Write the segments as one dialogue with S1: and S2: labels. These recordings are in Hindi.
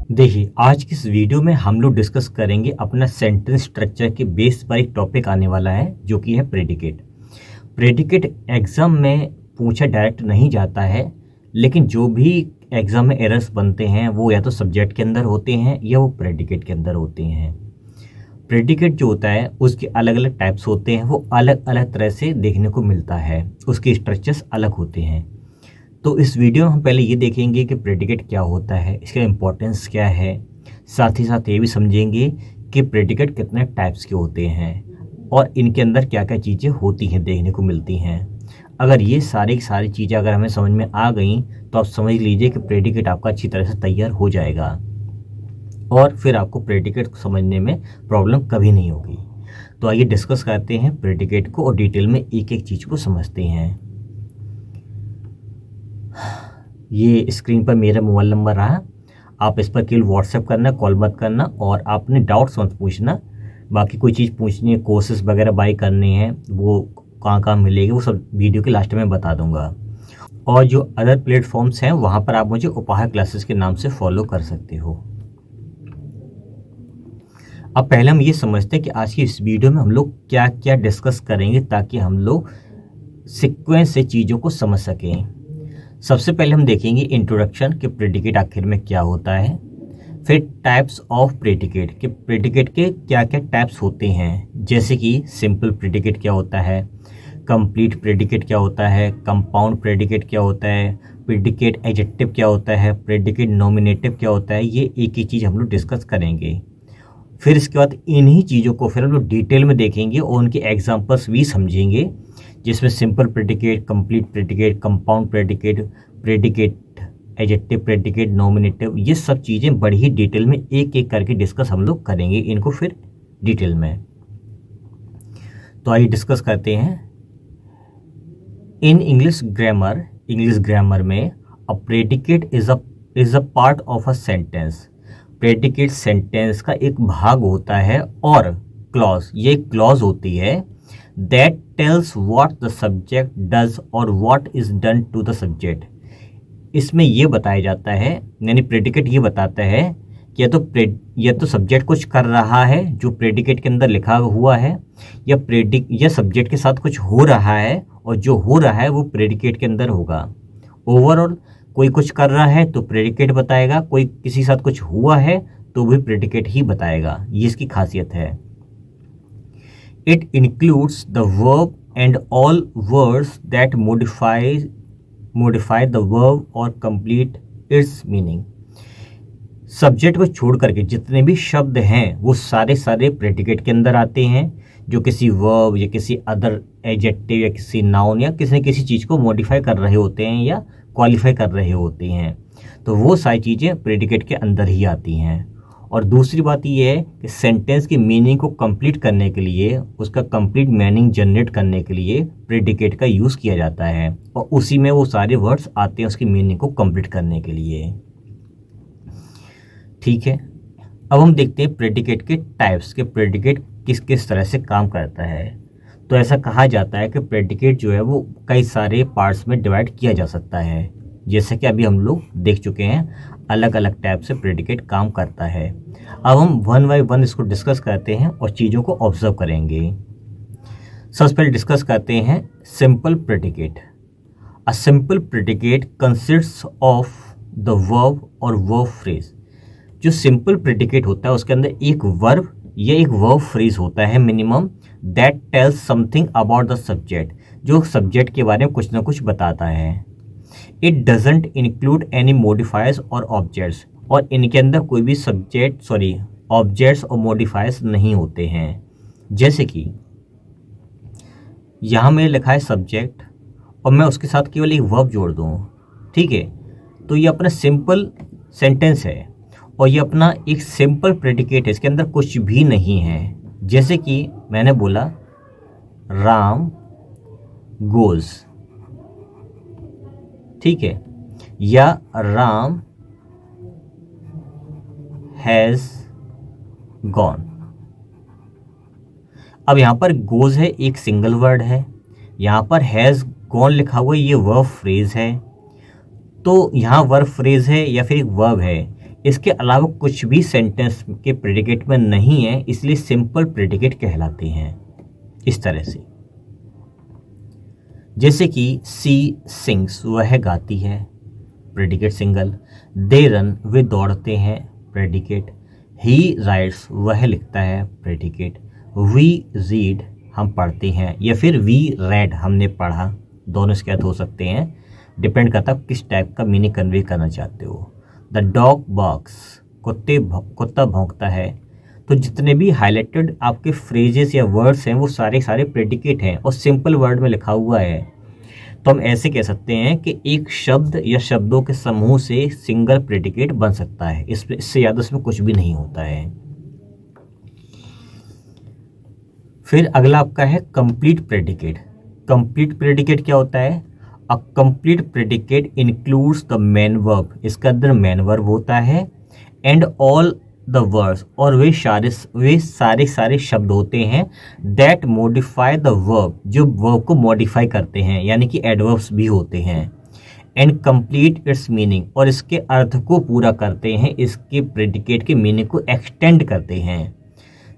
S1: देखिए, आज की इस वीडियो में हम लोग डिस्कस करेंगे अपना सेंटेंस स्ट्रक्चर के बेस पर एक टॉपिक आने वाला है जो कि है प्रेडिकेट। प्रेडिकेट एग्जाम में पूछा डायरेक्ट नहीं जाता है, लेकिन जो भी एग्जाम में एरर्स बनते हैं वो या तो सब्जेक्ट के अंदर होते हैं या वो प्रेडिकेट के अंदर होते हैं। प्रेडिकेट जो होता है उसके अलग अलग टाइप्स होते हैं, वो अलग अलग तरह से देखने को मिलता है, उसके स्ट्रक्चर्स अलग होते हैं। तो इस वीडियो में हम पहले ये देखेंगे कि प्रेडिकेट क्या होता है, इसका इम्पोर्टेंस क्या है, साथ ही साथ ये भी समझेंगे कि प्रेडिकेट कितने टाइप्स के होते हैं और इनके अंदर क्या क्या चीज़ें होती हैं, देखने को मिलती हैं। अगर ये सारी की सारी चीज़ें अगर हमें समझ में आ गई तो आप समझ लीजिए कि प्रेडिकेट आपका अच्छी तरह से तैयार हो जाएगा और फिर आपको प्रेडिकेट को समझने में प्रॉब्लम कभी नहीं होगी। तो आइए डिस्कस करते हैं प्रेडिकेट को और डिटेल में एक एक चीज़ को समझते हैं। ये स्क्रीन पर मेरा मोबाइल नंबर रहा, आप इस पर केवल व्हाट्सएप करना, कॉल मत करना और आपने डाउट्स मत पूछना। बाकी कोई चीज़ पूछनी है, कोर्सेज वगैरह बाई करने हैं, वो कहाँ कहाँ मिलेगी वो सब वीडियो के लास्ट में बता दूंगा। और जो अदर प्लेटफॉर्म्स हैं वहाँ पर आप मुझे उपहार क्लासेस के नाम से फॉलो कर सकते हो। अब पहले हम ये समझते हैं कि आज की इस वीडियो में हम लोग क्या क्या डिस्कस करेंगे ताकि हम लोग सीक्वेंस से चीज़ों को समझ सकें। सबसे पहले हम देखेंगे इंट्रोडक्शन कि प्रेडिकेट आखिर में क्या होता है, फिर टाइप्स ऑफ प्रेडिकेट कि प्रेडिकेट के क्या क्या टाइप्स होते हैं, जैसे कि सिंपल प्रेडिकेट क्या होता है, कंप्लीट प्रेडिकेट क्या होता है, कंपाउंड प्रेडिकेट क्या होता है, प्रेडिकेट एडजेक्टिव क्या होता है, प्रेडिकेट नॉमिनेटिव क्या होता है। ये एक ही चीज़ हम लोग डिस्कस करेंगे। फिर इसके बाद इन्हीं चीज़ों को फिर हम लोग डिटेल में देखेंगे और उनके एग्जांपल्स भी समझेंगे, जिसमें simple predicate, complete predicate, compound predicate, predicate adjective, predicate nominative, ये सब चीज़ें बड़ी ही डिटेल में एक एक करके डिस्कस हम लोग करेंगे इनको फिर डिटेल में। तो आइए डिस्कस करते हैं। इन इंग्लिश ग्रामर में a predicate is a part of a sentence. Predicate sentence का एक भाग होता है और क्लॉज, ये क्लॉज होती है that tells what the subject does और what is done to the subject. इसमें ये बताया जाता है, यानी प्रेडिकेट ये बताता है कि या तो सब्जेक्ट कुछ कर रहा है जो प्रेडिकेट के अंदर लिखा हुआ है, या सब्जेक्ट के साथ कुछ हो रहा है और जो हो रहा है वो प्रेडिकेट के अंदर होगा। ओवरऑल कोई कुछ कर रहा है तो प्रेडिकेट बताएगा, कोई किसी साथ कुछ हुआ है तो भी प्रेडिकेट ही बताएगा। ये इसकी खासियत है। It includes the verb and all words that modify the verb और कंप्लीट इट्स मीनिंग। सब्जेक्ट को छोड़ करके जितने भी शब्द हैं वो सारे प्रेडिकेट के अंदर आते हैं, जो किसी वर्ब या किसी अदर एडजेक्टिव या किसी नाउन या किसी न किसी चीज़ को मॉडिफाई कर रहे होते हैं या क्वालिफाई कर रहे होते हैं, तो वो सारी चीज़ें प्रेडिकेट के अंदर ही आती हैं। और दूसरी बात ये है कि सेंटेंस की मीनिंग को कंप्लीट करने के लिए, उसका कंप्लीट मीनिंग जनरेट करने के लिए प्रेडिकेट का यूज़ किया जाता है और उसी में वो सारे वर्ड्स आते हैं उसकी मीनिंग को कंप्लीट करने के लिए। ठीक है, अब हम देखते हैं प्रेडिकेट के टाइप्स के प्रेडिकेट किस किस तरह से काम करता है। तो ऐसा कहा जाता है कि प्रेडिकेट जो है वो कई सारे पार्ट्स में डिवाइड किया जा सकता है, जैसे कि अभी हम लोग देख चुके हैं अलग अलग टाइप से प्रेडिकेट काम करता है। अब हम वन बाय वन इसको डिस्कस करते हैं और चीज़ों को ऑब्जर्व करेंगे। सबसे पहले डिस्कस करते हैं simple predicate. A simple predicate consists of the verb और वर्ब फ्रेज। जो सिंपल प्रेडिकेट होता है उसके अंदर एक वर्ब या एक वर्ब फ्रेज होता है minimum, that tells something about the subject, जो सब्जेक्ट के बारे में कुछ ना कुछ बताता है। It doesn't include any modifiers और ऑब्जेक्ट्स, और इनके अंदर कोई भी ऑब्जेक्ट्स और मॉडिफायर्स नहीं होते हैं। जैसे कि यहाँ में लिखा है सब्जेक्ट और मैं उसके साथ केवल एक वर्ब जोड़ दूँ, ठीक है, तो ये अपना सिंपल सेंटेंस है और ये अपना एक सिंपल प्रेडिकेट है, इसके अंदर कुछ भी नहीं है। जैसे कि मैंने बोला राम गोज, ठीक है, या राम हैज़ गॉन। अब यहाँ पर गोज है, एक सिंगल वर्ड है, यहाँ पर हैज़ गॉन लिखा हुआ है, ये वर्ब फ्रेज है। तो यहाँ वर्ब फ्रेज है या फिर एक वर्ब है, इसके अलावा कुछ भी सेंटेंस के प्रेडिकेट में नहीं है, इसलिए सिंपल प्रेडिकेट कहलाते हैं। इस तरह से जैसे कि सी सिंग्स, वह गाती है, प्रेडिकेट सिंगल। दे रन, वे दौड़ते हैं, प्रेडिकेट। ही राइट्स, वह लिखता है, प्रेडिकेट। वी रीड, हम पढ़ते हैं, या फिर वी रेड, हमने पढ़ा। दोनों इसके अर्थ हो सकते हैं, डिपेंड करता है किस टाइप का मीनिंग कन्वे करना चाहते हो। द डॉग बॉक्स, कुत्ता भौंकता है। तो जितने भी हाईलाइटेड आपके फ्रेजेस या वर्ड्स हैं वो सारे सारे प्रेडिकेट हैं और सिंपल वर्ड में लिखा हुआ है। तो हम ऐसे कह सकते हैं कि एक शब्द या शब्दों के समूह से सिंगल प्रेडिकेट बन सकता है, इससे ज़्यादा उसमें कुछ भी नहीं होता है। फिर अगला आपका है कंप्लीट प्रेडिकेट। कंप्लीट प्रेडिकेट क्या होता है? A complete predicate includes the main verb, इसका अंदर मेन वर्ब होता है, एंड ऑल द वर्ड्स, और वे सारे शब्द होते हैं दैट मॉडिफाई द वर्ब, जो वर्ब को मॉडिफाई करते हैं, यानी कि एडवर्ब्स भी होते हैं। एंड कंप्लीट इट्स मीनिंग, और इसके अर्थ को पूरा करते हैं, इसके प्रेडिकेट के मीनिंग को एक्सटेंड करते हैं।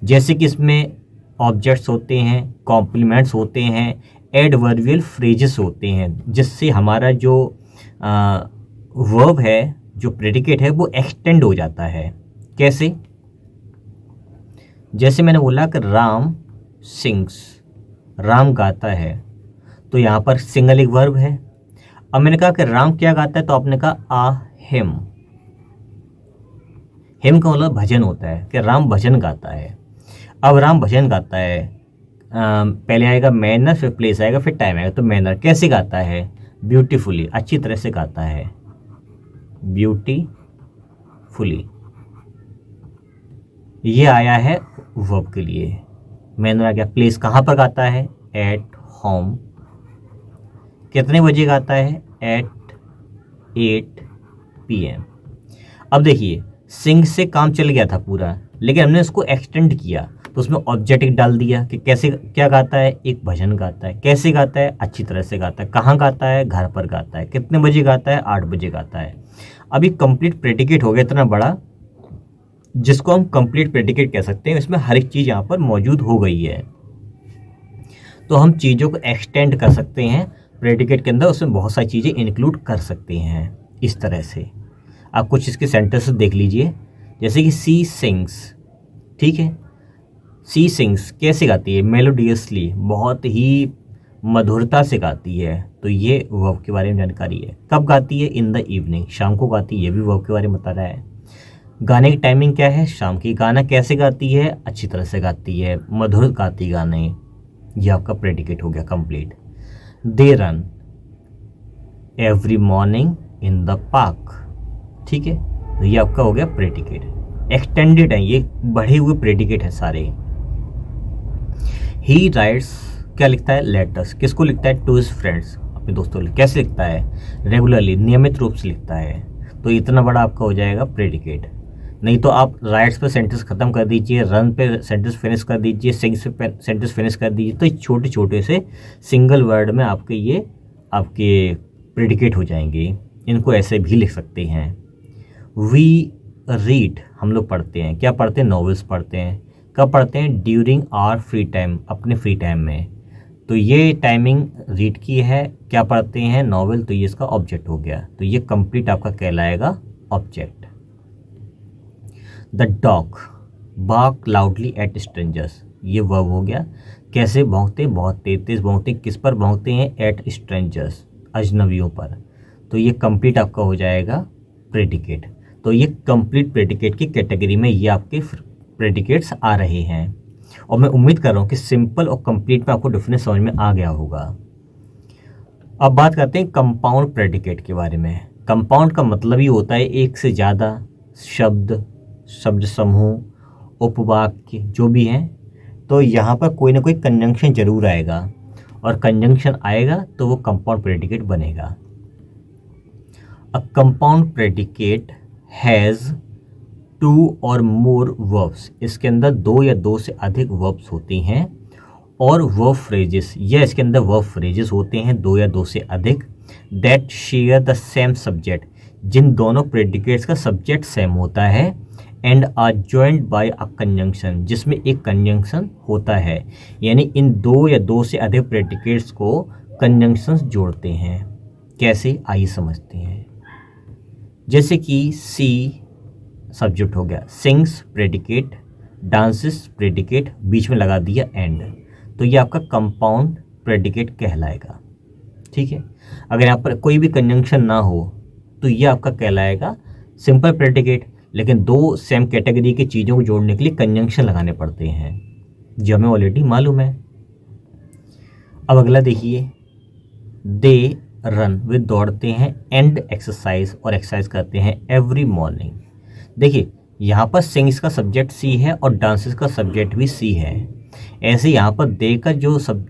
S1: जैसे कि इसमें ऑब्जेक्ट्स होते हैं, कॉम्प्लीमेंट्स होते हैं, एडवर्बियल फ्रेजेस होते हैं, जिससे हमारा जो वर्ब है, जो प्रेडिकेट है, वो एक्सटेंड हो जाता है। कैसे? जैसे मैंने बोला कि राम सिंग्स, राम गाता है, तो यहाँ पर सिंगल एक वर्ब है। अब मैंने कहा कि राम क्या गाता है, तो आपने कहा आ हिम। हिम का मतलब भजन होता है, कि राम भजन गाता है। अब राम भजन गाता है, पहले आएगा मैनर, फिर प्लेस आएगा, फिर टाइम आएगा। तो मैनर कैसे गाता है? ब्यूटीफुली, अच्छी तरह से गाता है, ब्यूटीफुली। ये आया है वर्ब के लिए। मैनर आ गया। प्लेस कहाँ पर गाता है? At home. कितने बजे गाता है? At 8 PM। अब देखिए, सिंग से काम चल गया था पूरा, लेकिन हमने उसको एक्सटेंड किया, तो उसमें ऑब्जेक्टिव डाल दिया कि कैसे, क्या गाता है? एक भजन गाता है। कैसे गाता है? अच्छी तरह से गाता है। कहाँ गाता है? घर पर गाता है। कितने बजे गाता है? 8 बजे गाता है। अभी कंप्लीट प्रेडिकेट हो गया इतना बड़ा, जिसको हम कंप्लीट प्रेडिकेट कह सकते हैं। इसमें हर एक चीज़ यहाँ पर मौजूद हो गई है, तो हम चीज़ों को एक्सटेंड कर सकते हैं प्रेडिकेट के अंदर, उसमें बहुत सारी चीज़ें इंक्लूड कर सकते हैं। इस तरह से आप कुछ इसके सेंटेंसेस देख लीजिए, जैसे कि सी सिंग्स, ठीक है। सी सिंग्स कैसे गाती है? मेलोडियसली, बहुत ही मधुरता से गाती है, तो ये वर्ब के बारे में जानकारी है। कब गाती है? इन द इवनिंग, शाम को गाती है, ये भी वर्ब के बारे में बता रहा है। गाने की टाइमिंग क्या है? शाम की। गाना कैसे गाती है? अच्छी तरह से गाती है, मधुर गाती गाने। ये आपका प्रेडिकेट हो गया complete. They run every morning in the park, ठीक है, तो ये आपका हो गया प्रेडिकेट। एक्सटेंडेड है, ये बढ़े हुए प्रेडिकेट है सारे। ही राइट्स, क्या लिखता है? लेटर्स। किसको लिखता है? टू हिज फ्रेंड्स, अपने दोस्तों। कैसे लिखता है? रेगुलरली, नियमित रूप से लिखता है, तो इतना बड़ा आपका हो जाएगा प्रेडिकेट। नहीं तो आप राइट्स पे सेंटेंस खत्म कर दीजिए, रन पे सेंटेंस फिनिश कर दीजिए, सिंग्स पे सेंटेंस फिनिश कर दीजिए, तो छोटे छोटे से सिंगल वर्ड में आपके ये आपके प्रेडिकेट हो जाएंगे। इनको ऐसे भी लिख सकते हैं। वी रीड, हम लोग पढ़ते हैं। क्या पढ़ते हैं? नॉवेल्स पढ़ते हैं। कब पढ़ते हैं? ड्यूरिंग आवर फ्री टाइम, अपने फ्री टाइम में। तो ये टाइमिंग रीड की है। क्या पढ़ते हैं? नॉवेल, तो ये इसका ऑब्जेक्ट हो गया, तो ये कंप्लीट आपका कहलाएगा object. The dog bark loudly at strangers, ये वर्ब हो गया। कैसे भौंकते? बहुत तेज तेज भौंकते। किस पर भौंकते हैं? एट स्ट्रेंजर्स, अजनबियों पर, तो ये कंप्लीट आपका हो जाएगा प्रेडिकेट। तो ये कंप्लीट प्रेडिकेट की कैटेगरी में ये आपके प्रेडिकेट्स आ रहे हैं, और मैं उम्मीद कर रहा हूँ कि सिंपल और कंप्लीट में आपको डिफरेंस समझ में आ गया होगा। अब बात करते हैं कंपाउंड प्रेडिकेट के बारे में। कंपाउंड का मतलब ही होता है एक से ज़्यादा शब्द, शब्द समूह, उपवाक्य जो भी हैं, तो यहाँ पर कोई ना कोई कंजंक्शन जरूर आएगा, और कंजंक्शन आएगा तो वो कंपाउंड प्रेडिकेट बनेगा। अ कंपाउंड प्रेडिकेट हैज़ 2 और मोर वर्ब्स, इसके अंदर 2 या 2 से अधिक वर्ब्स होती हैं, और वर्ब फ्रेजेस, या इसके अंदर वर्ब फ्रेजेस होते हैं 2 या 2 से अधिक, that share the same subject, जिन दोनों प्रेडिकेट्स का सब्जेक्ट सेम होता है and are joined by a conjunction, जिसमें एक कंजंक्शन होता है, यानी इन दो या दो से अधिक प्रेडिकेट्स को कंजंक्शंस जोड़ते हैं। कैसे, आइए समझते हैं। जैसे कि सी सब्जेक्ट हो गया, सिंग्स प्रेडिकेट, डांसेस प्रेडिकेट, बीच में लगा दिया एंड, तो ये आपका कंपाउंड प्रेडिकेट कहलाएगा। ठीक है, अगर यहाँ पर कोई भी कंजंक्शन ना हो तो ये आपका कहलाएगा सिंपल प्रेडिकेट। लेकिन दो सेम कैटेगरी की चीज़ों को जोड़ने के लिए कंजंक्शन लगाने पड़ते हैं, जो हमें ऑलरेडी मालूम है। अब अगला देखिए, दे रन, वे दौड़ते हैं, एंड एक्सरसाइज, और एक्सरसाइज करते हैं एवरी मॉर्निंग। देखिए यहाँ पर सिंग्स का सब्जेक्ट सी है और डांसेस का सब्जेक्ट भी सी है। ऐसे यहाँ पर दे का जो सब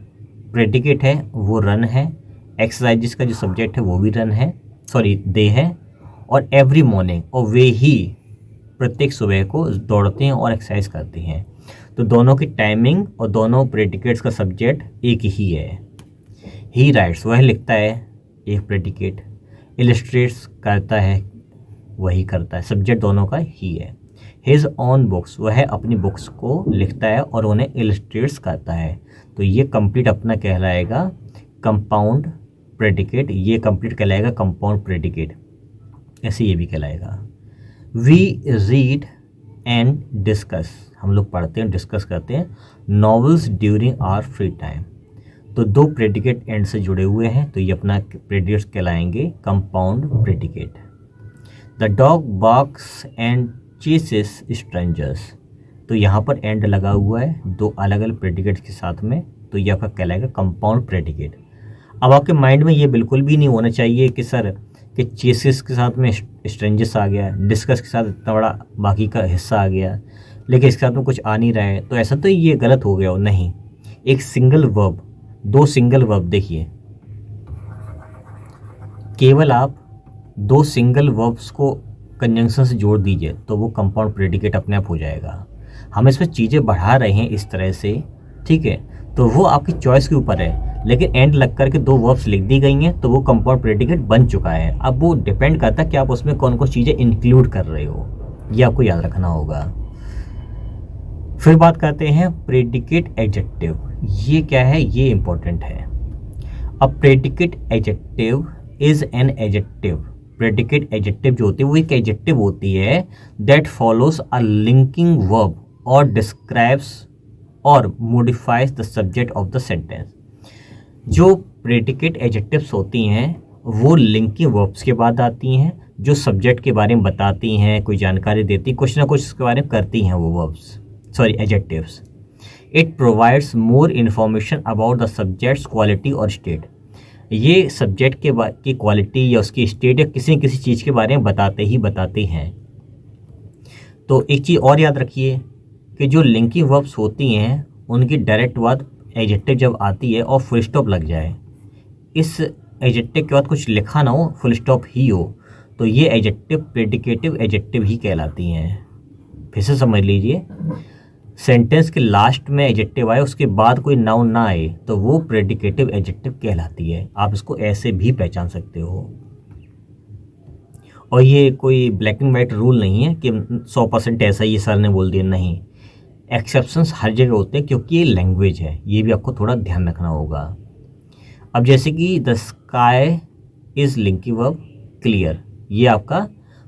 S1: प्रेडिकेट है वो रन है, एक्सरसाइजेस का जो सब्जेक्ट है वो भी रन है, सॉरी दे है, और एवरी मॉर्निंग, और वे ही प्रत्येक सुबह को दौड़ते हैं और एक्सरसाइज करते हैं। तो दोनों की टाइमिंग और दोनों प्रेडिकेट्स का सब्जेक्ट एक ही है। ही राइट्स, वह लिखता है, एक प्रेडिकेट, इलस्ट्रेट्स करता है, वही करता है, सब्जेक्ट दोनों का ही है। हिज ऑन बुक्स, वह अपनी बुक्स को लिखता है और उन्हें इलस्ट्रेट्स करता है। तो ये कंप्लीट अपना कहलाएगा कंपाउंड प्रेडिकेट, ये कंप्लीट कहलाएगा कंपाउंड प्रेडिकेट। ऐसे ये भी कहलाएगा। वी रीड एंड डिस्कस, हम लोग पढ़ते हैं, डिस्कस करते हैं novels during our free time. तो दो प्रेडिकेट एंड से जुड़े हुए हैं, तो ये अपना प्रेडिकेट्स कहलाएंगे compound predicate. The dog barks and chases strangers, तो यहाँ पर एंड लगा हुआ है दो अलग अलग प्रेडिकेट्स के साथ में, तो ये आपका कहलाएगा कंपाउंड प्रेडिकेट। अब आपके माइंड में ये बिल्कुल भी नहीं होना चाहिए कि सर कि चेसेस के साथ में स्ट्रेंजर्स आ गया, डिस्कस के साथ इतना बड़ा बाकी का हिस्सा आ गया, लेकिन इसके साथ में कुछ आ नहीं रहा है, तो ऐसा तो ये गलत हो गया हो। नहीं, एक सिंगल वर्ब, दो सिंगल वर्ब, देखिए केवल आप दो सिंगल वर्ब्स को कंजंक्शन से जोड़ दीजिए तो वो कंपाउंड प्रेडिकेट अपने आप हो जाएगा। हम इसमें चीज़ें बढ़ा रहे हैं इस तरह से, ठीक है, तो वो आपकी चॉइस के ऊपर है, लेकिन एंड लग करके दो वर्ब्स लिख दी गई हैं तो वो कंपाउंड प्रेडिकेट बन चुका है। अब वो डिपेंड करता है कि आप उसमें कौन कौन चीज़ें इंक्लूड कर रहे हो, ये आपको याद रखना होगा। फिर बात करते हैं प्रेडिकेट एडजेक्टिव, ये क्या है, ये इंपॉर्टेंट है। अब predicate adjective is an adjective, predicate adjective जो होती है वो एक एडजेक्टिव होती है that follows a linking verb और डिस्क्राइब्स और modifies the subject of the sentence. जो प्रेडिकेट एडजेक्टिव्स होती हैं वो लिंकिंग वर्ब्स के बाद आती हैं, जो सब्जेक्ट के बारे में बताती हैं, कोई जानकारी देती, कुछ ना कुछ उसके बारे में करती हैं वो verbs, sorry adjectives. It provides more information about the subjects quality और स्टेट, ये सब्जेक्ट की क्वालिटी या उसकी स्टेट या किसी चीज़ के बारे में बताते हैं। तो एक चीज़ और याद रखिए कि जो लिंकिंग वर्ब्स होती हैं उनकी डायरेक्ट बाद एडजेक्टिव जब आती है और फुल स्टॉप लग जाए, इस एडजेक्टिव के बाद कुछ लिखा ना हो, फुल स्टॉप ही हो, तो ये एडजेक्टिव प्रेडिकेटिव एडजेक्टिव ही कहलाती हैं। फिर से समझ लीजिए, सेंटेंस के लास्ट में एडजेक्टिव आए उसके बाद कोई नाउन ना आए तो वो प्रेडिकेटिव एडजेक्टिव कहलाती है। आप इसको ऐसे भी पहचान सकते हो, और ये कोई ब्लैक एंड वाइट रूल नहीं है कि 100% ऐसा ही सर ने बोल दिया, नहीं, एक्सेप्शंस हर जगह होते हैं क्योंकि ये लैंग्वेज है, ये भी आपको थोड़ा ध्यान रखना होगा। अब जैसे कि the sky is linking verb clear, ये आपका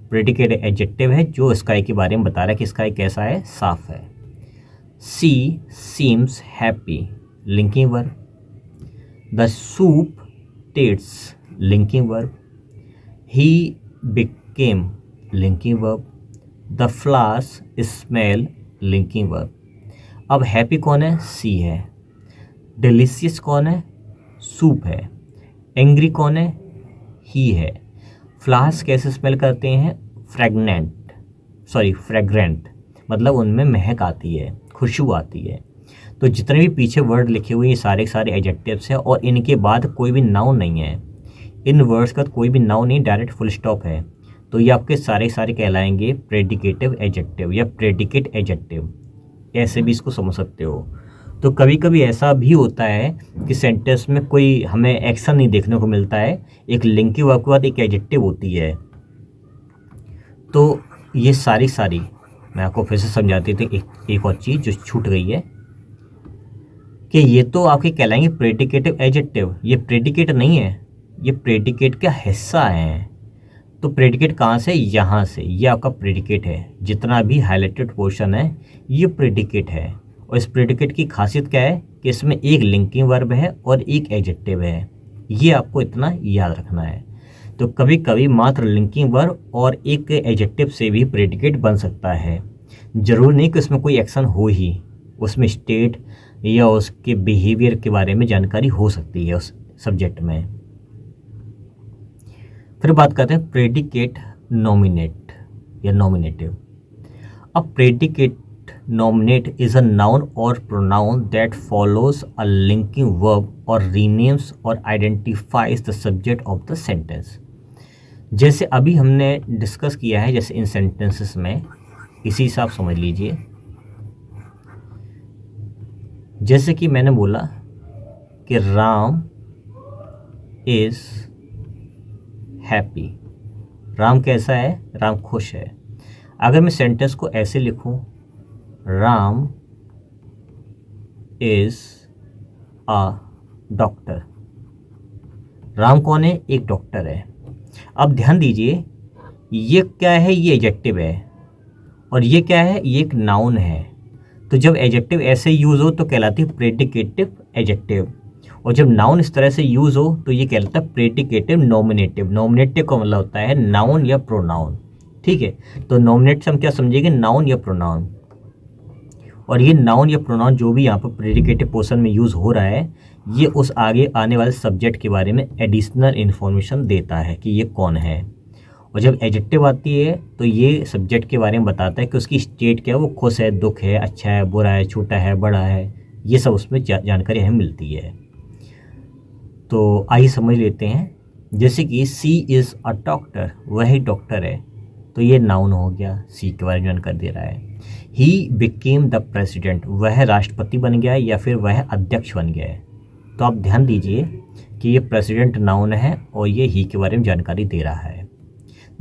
S1: प्रेडिकेट एडजेक्टिव है जो स्काई के बारे में बता रहा है कि स्काई कैसा है, साफ है। She seems happy linking verb, the soup tastes linking verb, he became linking verb, the flowers smell linking verb. अब हैप्पी कौन है, सी है, डिलीशियस कौन है, सूप है, एंग्री कौन है, ही है, फ्लावर्स कैसे स्मेल करते हैं, फ्रेग्रेंट, मतलब उनमें महक आती है, खुशबू आती है। तो जितने भी पीछे वर्ड लिखे हुए ये सारे एडजेक्टिव्स हैं और इनके बाद कोई भी नाउन नहीं है, इन वर्ड्स का कोई भी नाउन नहीं, डायरेक्ट फुल स्टॉप है, तो ये आपके सारे कहलाएंगे प्रेडिकेटिव एडजेक्टिव या प्रेडिकेट एडजेक्टिव, ऐसे भी इसको समझ सकते हो। तो कभी कभी ऐसा भी होता है कि सेंटेंस में कोई हमें एक्शन नहीं देखने को मिलता है, एक लिंकिंग वर्ब के बाद एक एडजेक्टिव होती है, तो ये सारी मैं आपको फिर से समझाती थी एक और चीज़ जो छूट गई है कि ये तो आपके कहलाएंगे प्रेडिकेटिव एडजेक्टिव। ये प्रेडिकेट नहीं है, ये प्रेडिकेट का हिस्सा है। तो प्रेडिकेट कहाँ से? यहाँ से। ये आपका प्रेडिकेट है। जितना भी हाईलाइटेड पोर्शन है ये प्रेडिकेट है। और इस प्रेडिकेट की खासियत क्या है कि इसमें एक लिंकिंग वर्ब है और एक एडजेक्टिव है। ये आपको इतना याद रखना है। तो कभी कभी मात्र लिंकिंग वर्ब और एक एडजेक्टिव से भी प्रेडिकेट बन सकता है। ज़रूर नहीं कि उसमें कोई एक्शन हो ही, उसमें स्टेट या उसके बिहेवियर के बारे में जानकारी हो सकती है उस सब्जेक्ट में। फिर बात करते हैं प्रेडिकेट नॉमिनेट या नॉमिनेटिव। अब predicate nominate is a noun or pronoun that follows a linking verb or renames or identifies the subject of the sentence. जैसे अभी हमने डिस्कस किया है, जैसे इन सेंटेंसेस में, इसी हिसाब समझ लीजिए। जैसे कि मैंने बोला कि राम इज हैप्पी। राम कैसा है? राम खुश है। अगर मैं सेंटेंस को ऐसे लिखूं, Ram is a doctor. Ram कौन है? एक डॉक्टर है। अब ध्यान दीजिए, ये क्या है? ये एडजेक्टिव है। और ये क्या है? ये एक नाउन है। तो जब एडजेक्टिव ऐसे यूज़ हो तो कहलाती है प्रेडिकेटिव एडजेक्टिव, और जब नाउन इस तरह से यूज़ हो तो ये कहलाता है प्रेडिकेटिव नॉमिनेटिव। नॉमिनेटिव का मतलब होता है नाउन या प्रोनाउन। ठीक है, तो नॉमिनेट से हम क्या समझेंगे? नाउन या प्रोनाउन। और ये नाउन या प्रोनाउन जो भी यहाँ पर प्रेडिकेटिव पोर्शन में यूज़ हो रहा है, ये उस आगे आने वाले सब्जेक्ट के बारे में एडिशनल इन्फॉर्मेशन देता है कि ये कौन है। और जब एडजेक्टिव आती है तो ये सब्जेक्ट के बारे में बताता है कि उसकी स्टेट क्या है, वो खुश है, दुख है, अच्छा है, बुरा है, छोटा है, बड़ा है, ये सब उसमें जानकारी हमें मिलती है। तो आइए समझ लेते हैं। जैसे कि सी इज़ अ डॉक्टर, वही डॉक्टर है, तो ये नाउन हो गया, सी के बारे में जानकारी दे रहा है। ही बिकेम द प्रेसिडेंट, वह राष्ट्रपति बन गया है या फिर वह अध्यक्ष बन गया है। तो आप ध्यान दीजिए कि ये प्रेसिडेंट नाउन है और ये ही के बारे में जानकारी दे रहा है।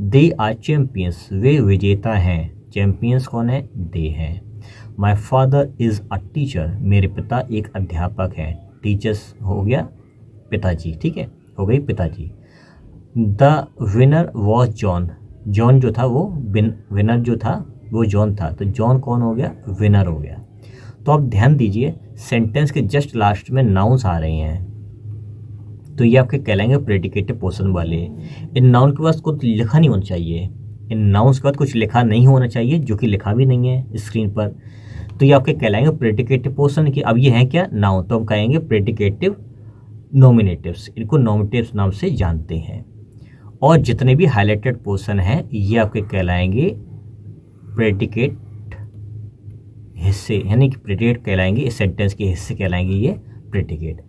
S1: दे आर चैम्पियंस, वे विजेता हैं। चैम्पियंस कौन है? दे हैं। My father is a teacher, मेरे पिता एक अध्यापक हैं। टीचर्स हो गया पिताजी, ठीक है, हो गई पिताजी। The winner was John, John जो था वो विनर जो था वो जॉन था, तो जॉन कौन हो गया? विनर हो गया। तो आप ध्यान दीजिए, सेंटेंस के जस्ट लास्ट में नाउन्स आ रहे हैं, तो ये आपके कहलाएंगे प्रेडिकेटिव पोर्शन वाले। इन नाउन के बाद कुछ लिखा नहीं होना चाहिए, इन नाउन्स के बाद कुछ लिखा नहीं होना चाहिए, जो कि लिखा भी नहीं है स्क्रीन पर। तो ये आपके कहलाएंगे प्रेडिकेटिव पोर्शन की। अब ये है क्या? नाउन, तो हम कहेंगे प्रेडिकेटिव नॉमिनेटिव्स, इनको नॉमिनेटिव्स नाम से जानते हैं। और जितने भी हाईलाइटेड पोर्शन हैं ये आपके कहलाएंगे प्रेडिकेट हिस्से, यानी कि प्रेडिकेट कहलाएंगे, इस सेंटेंस के हिस्से कहलाएंगे ये प्रेडिकेट।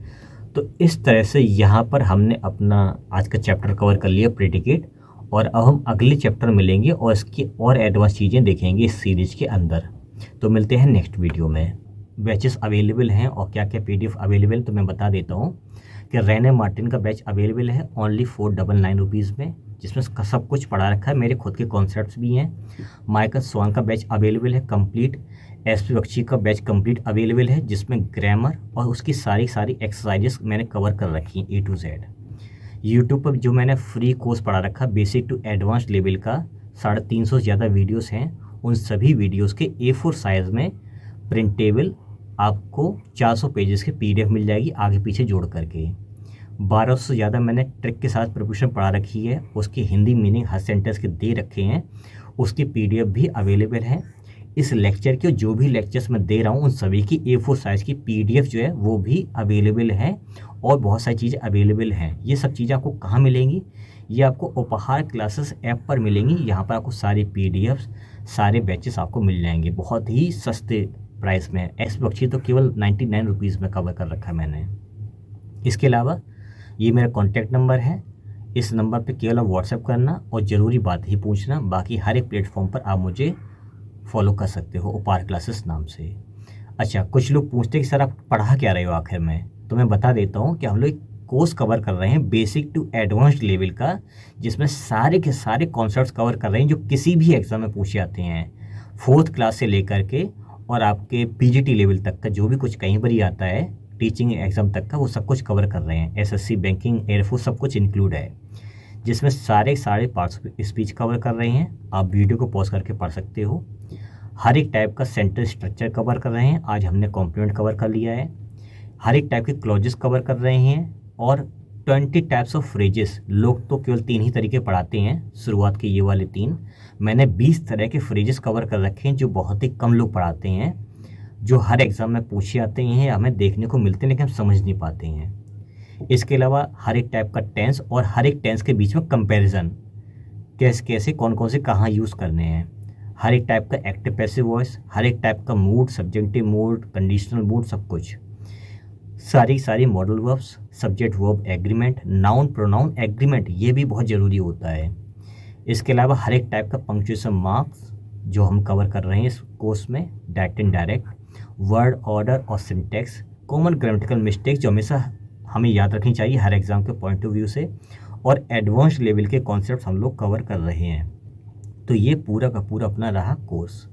S1: तो इस तरह से यहाँ पर हमने अपना आज का चैप्टर कवर कर लिया प्रेडिकेट, और अब हम अगले चैप्टर मिलेंगे और इसकी और एडवांस चीज़ें देखेंगे इस सीरीज के अंदर। तो मिलते हैं नेक्स्ट वीडियो में। बैचेस अवेलेबल हैं और क्या क्या PDF अवेलेबल, तो मैं बता देता हूँ कि रेने मार्टिन का बैच अवेलेबल है ओनली 499 रुपीज़ में, जिसमें सब कुछ पढ़ा रखा है, मेरे खुद के कॉन्सेप्ट्स भी हैं। माइकल स्वान का बैच अवेलेबल है कंप्लीट। SP बख्शी का बैच कंप्लीट अवेलेबल है, जिसमें ग्रामर और उसकी सारी एक्सरसाइजेस मैंने कवर कर रखी हैं A to Z। यूट्यूब पर जो मैंने फ्री कोर्स पढ़ा रखा बेसिक टू एडवांस लेवल का 350 से ज़्यादा वीडियोस हैं, उन सभी वीडियोस के A4 साइज़ में प्रिंटेबल आपको 400 पेजेस की PDF मिल जाएगी आगे पीछे जोड़ करके। 1200 से ज़्यादा मैंने ट्रिक के साथ प्रिपरेशन पढ़ा रखी है, उसकी हिंदी मीनिंग हर सेंटेंस के दे रखे हैं, उसकी PDF भी अवेलेबल है। इस लेक्चर के जो भी लेक्चर्स मैं दे रहा हूँ उन सभी की A4 साइज़ की PDF जो है वो भी अवेलेबल है, और बहुत सारी चीज़ें अवेलेबल हैं। ये सब चीज़ें आपको कहाँ मिलेंगी? ये आपको उपहार क्लासेस ऐप पर मिलेंगी। यहाँ पर आपको सारी PDFs, सारे बैचेस आपको मिल जाएंगे बहुत ही सस्ते प्राइस में। SP बख्शी तो केवल 99 रुपीज़ में कवर कर रखा है मैंने। इसके अलावा ये मेरा कॉन्टैक्ट नंबर है, इस नंबर पे केवल आप व्हाट्सएप करना और ज़रूरी बात ही पूछना। बाकी हर एक प्लेटफॉर्म पर आप मुझे फॉलो कर सकते हो उपहार क्लासेस नाम से। अच्छा, कुछ लोग पूछते कि सर आप पढ़ा क्या रहे हो आखिर में, तो मैं बता देता हूँ कि हम लोग कोर्स कवर कर रहे हैं बेसिक टू एडवांस्ड लेवल का, जिसमें सारे के सारे कॉन्सेप्ट्स कवर कर रहे हैं जो किसी भी एग्ज़ाम में पूछे जाते हैं, 4th क्लास से लेकर के और आपके पीजीटी लेवल तक का जो भी कुछ कहीं पर ही आता है टीचिंग एग्ज़ाम तक का, वो सब कुछ कवर कर रहे हैं। एसएससी, बैंकिंग, एयरफोर्स सब कुछ इंक्लूड है, जिसमें सारे पार्ट्स स्पीच कवर कर रहे हैं। आप वीडियो को पॉज करके पढ़ सकते हो। हर एक टाइप का सेंटेंस स्ट्रक्चर कवर कर रहे हैं। आज हमने कॉम्प्लीमेंट कवर कर लिया है। हर एक टाइप के क्लॉजेस कवर कर रहे हैं और 20 टाइप्स ऑफ फ्रेजेस। लोग तो केवल 3 ही तरीके पढ़ाते हैं, शुरुआत के ये वाले 3। मैंने 20 तरह के फ्रेजेस कवर कर रखे हैं जो बहुत ही कम लोग पढ़ाते हैं, जो हर एग्ज़ाम में पूछे जाते हैं, हमें देखने को मिलते हैं लेकिन हम समझ नहीं पाते हैं। इसके अलावा हर एक टाइप का टेंस और हर एक टेंस के बीच में कंपैरिजन, कैसे कौन कौन से कहाँ यूज़ करने हैं। हर एक टाइप का एक्टिव पैसिव वॉइस, हर एक टाइप का mood, subjective mood, conditional mood, सब कुछ। सारी modal verbs, subject verb agreement, noun pronoun agreement, ये भी बहुत ज़रूरी होता है। इसके अलावा हर एक टाइप का पंक्चुएशन मार्क्स जो हम कवर कर रहे हैं इस कोर्स में, डायरेक्ट इनडायरेक्ट, वर्ड ऑर्डर और सिंटेक्स, कॉमन ग्रामेटिकल मिस्टेक्स जो हमेशा हमें याद रखनी चाहिए हर एग्ज़ाम के पॉइंट ऑफ व्यू से, और एडवांस लेवल के कॉन्सेप्ट हम लोग कवर कर रहे हैं। तो ये पूरा का पूरा अपना रहा कोर्स।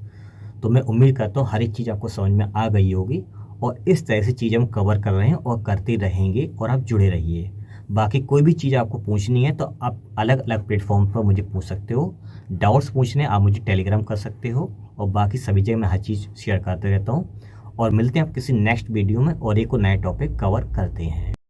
S1: तो मैं उम्मीद करता हूँ हर एक चीज़ आपको समझ में आ गई होगी, और इस तरह से चीज़ें हम कवर कर रहे हैं और करते रहेंगे, और आप जुड़े रहिए। बाकी कोई भी चीज़ आपको पूछनी है तो आप अलग अलग प्लेटफॉर्म पर मुझे पूछ सकते हो। डाउट्स पूछने आप मुझे टेलीग्राम कर सकते हो, और बाकी सभी जगह मैं हर चीज़ शेयर करते रहता हूँ। और मिलते हैं आप किसी नेक्स्ट वीडियो में और एक और नए टॉपिक कवर करते हैं।